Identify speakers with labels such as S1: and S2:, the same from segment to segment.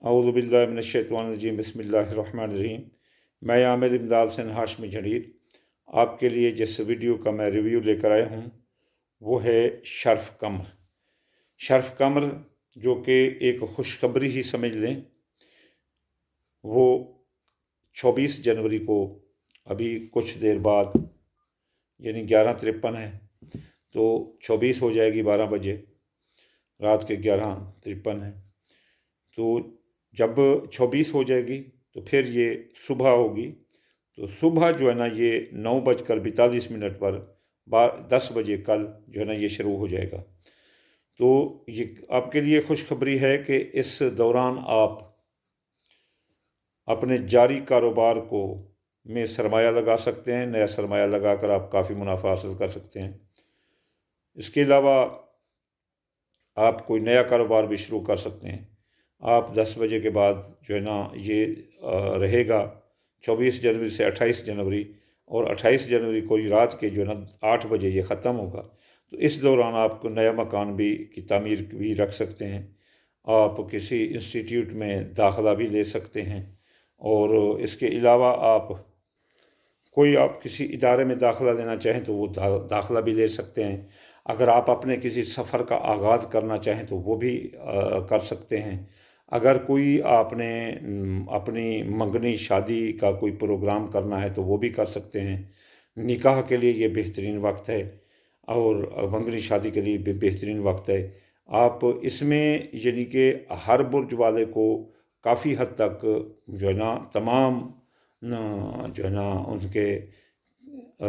S1: अऊज़ु बिल्लाहि मिनश्शैतानिर्रजीम बिस्मिल्लाहिर्रहमानिर्रहीम। मैं आमिर इमदाद हसन हाशमी जड़ीर आपके लिए जिस वीडियो का मैं रिव्यू लेकर आया हूँ वो है शर्फ़ कमर। शर्फ़ कमर जो कि एक खुशखबरी ही समझ लें, वो 24 जनवरी को अभी कुछ देर बाद यानी 11:53 है तो 24 हो जाएगी 12 बजे, रात के 11:53 है। तो जब 24 हो जाएगी तो फिर ये सुबह होगी, तो सुबह जो है ना ये 9:42 पर 10 बजे कल जो है ना ये शुरू हो जाएगा। तो ये आपके लिए खुशखबरी है कि इस दौरान आप अपने जारी कारोबार को में सरमाया लगा सकते हैं। नया सरमाया लगा कर आप काफ़ी मुनाफा हासिल कर सकते हैं। इसके अलावा आप कोई नया कारोबार भी शुरू कर सकते हैं। आप 10 बजे के बाद जो है ना ये रहेगा 24 जनवरी से 28 जनवरी, और 28 जनवरी को रात के जो है ना 8 बजे ये ख़त्म होगा। तो इस दौरान आपको नया मकान भी की तामीर भी रख सकते हैं। आप किसी इंस्टीट्यूट में दाखिला भी ले सकते हैं, और इसके अलावा आप किसी इदारे में दाखिला लेना चाहें तो वो दाखिला भी ले सकते हैं। अगर आप अपने किसी सफ़र का आगाज़ करना चाहें तो वो भी कर सकते हैं। अगर कोई आपने अपनी मंगनी शादी का कोई प्रोग्राम करना है तो वो भी कर सकते हैं। निकाह के लिए ये बेहतरीन वक्त है और मंगनी शादी के लिए भी बेहतरीन वक्त है। आप इसमें यानी कि हर बुर्ज वाले को काफ़ी हद तक जो है ना तमाम जो है ना उनके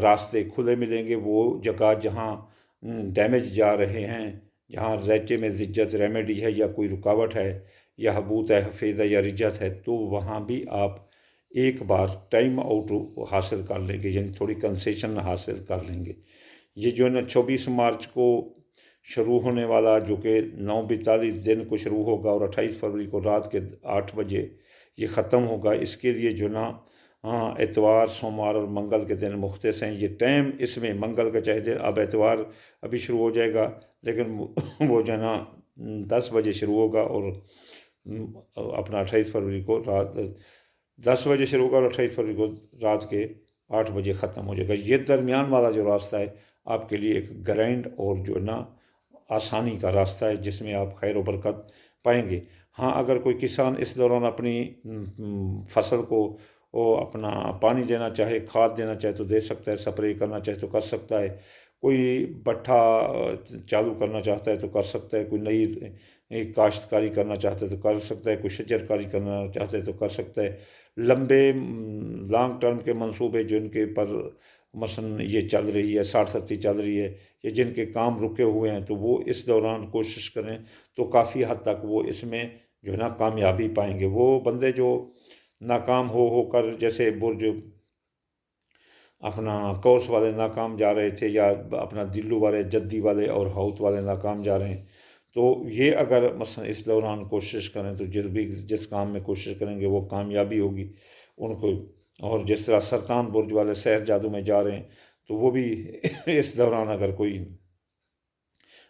S1: रास्ते खुले मिलेंगे। वो जगह जहाँ डैमेज जा रहे हैं, जहाँ रैचे में ज़िज्जत रेमेडी है या कोई रुकावट है या हबूत है, हफेज़ है या रिजत है, तो वहाँ भी आप एक बार टाइम आउट हासिल कर लेंगे, यानी थोड़ी कंसेशन हासिल कर लेंगे। ये जो है ना 24 मार्च को शुरू होने वाला, जो कि 9:42 दिन को शुरू होगा और 28 फरवरी को रात के 8 बजे ये ख़त्म होगा। इसके लिए जो ना एतवार, सोमवार और मंगल के दिन मुख्तस हैं। ये टाइम इसमें मंगल का चाहे अब एतवार अभी शुरू हो जाएगा, लेकिन वो जो है ना 10 बजे शुरू होगा और अपना 28 फरवरी को रात 10 बजे शुरू होगा और 28 फरवरी को रात के 8 बजे ख़त्म हो जाएगा। ये दरमियान वाला जो रास्ता है आपके लिए एक ग्रैंड और जो है ना आसानी का रास्ता है, जिसमें आप खैर और बरकत पाएंगे। हाँ, अगर कोई किसान इस दौरान अपनी फसल को अपना पानी देना चाहे, खाद देना चाहे तो दे सकता है, स्प्रे करना चाहे तो कर सकता है, कोई भट्ठा चालू करना चाहता है तो कर सकता है, कोई नई काश्तकारी करना चाहता है तो कर सकता है, कोई शजरकारी करना चाहता है तो कर सकता है। लंबे लॉन्ग टर्म के मंसूबे जिनके पर मसलन ये चल रही है 60-70 चल रही है, या जिनके काम रुके हुए हैं, तो वो इस दौरान कोशिश करें तो काफ़ी हद तक वो इसमें जो है ना कामयाबी पाएंगे। वो बंदे जो नाकाम होकर, जैसे बुर्ज अपना कोर्स वाले नाकाम जा रहे थे, या अपना दिल्लू वाले, जद्दी वाले और हाउत वाले नाकाम जा रहे हैं, तो ये अगर मसलन इस दौरान कोशिश करें तो जिस काम में कोशिश करेंगे वो कामयाबी होगी उनको। और जिस तरह सरतान बुर्ज वाले सहर जादू में जा रहे हैं, तो वो भी इस दौरान अगर कोई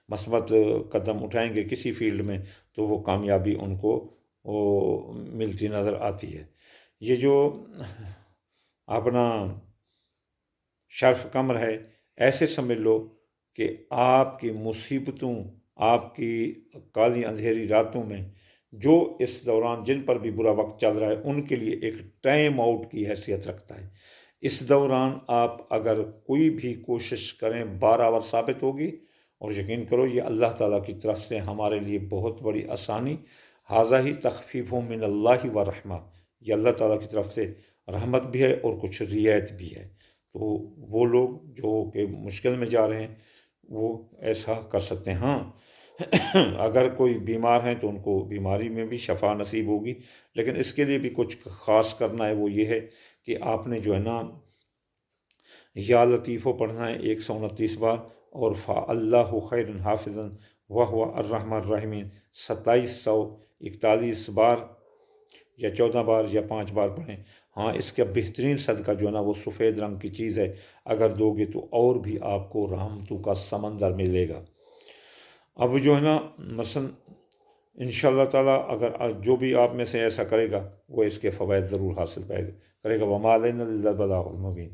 S1: मस्बत कदम उठाएंगे किसी फील्ड में तो वो कामयाबी उनको वो मिलती नज़र आती है। ये जो अपना शर्फ़ कमर है, ऐसे समझ लो कि आपकी मुसीबतों, आपकी काली अंधेरी रातों में जो इस दौरान जिन पर भी बुरा वक्त चल रहा है, उनके लिए एक टाइम आउट की हैसियत रखता है। इस दौरान आप अगर कोई भी कोशिश करें 12 साबित होगी, और यकीन करो ये अल्लाह ताला की तरफ से हमारे लिए बहुत बड़ी आसानी, हाज़ा ही तख़फ़ीफ़ुम मिनल्लाहि व रहमा, ये अल्लाह ताला की तरफ से रहमत भी है और कुछ रियायत भी है। तो वो लोग जो कि मुश्किल में जा रहे हैं वो ऐसा कर सकते हैं। हाँ, अगर कोई बीमार हैं तो उनको बीमारी में भी शफा नसीब होगी, लेकिन इसके लिए भी कुछ ख़ास करना है। वो ये है कि आपने जो है ना या लतीफ़ो पढ़ना है 129 बार, और फ़अल्लाहु खैरुन हाफ़िज़न व हुवा अर्रहमानुर रहीम 2741 बार या 14 बार या 5 बार पढ़ें। हाँ, इसका बेहतरीन सदका जो है ना वो सफ़ेद रंग की चीज़ है, अगर दोगे तो और भी आपको रहमतों का समंदर मिलेगा। अब जो है ना मसलन इंशाअल्लाह ताला अगर जो भी आप में से ऐसा करेगा वो इसके फ़वाइद ज़रूर हासिल पाएगा करेगा। वमा अलैना इल्लल बलागुल मुबीन।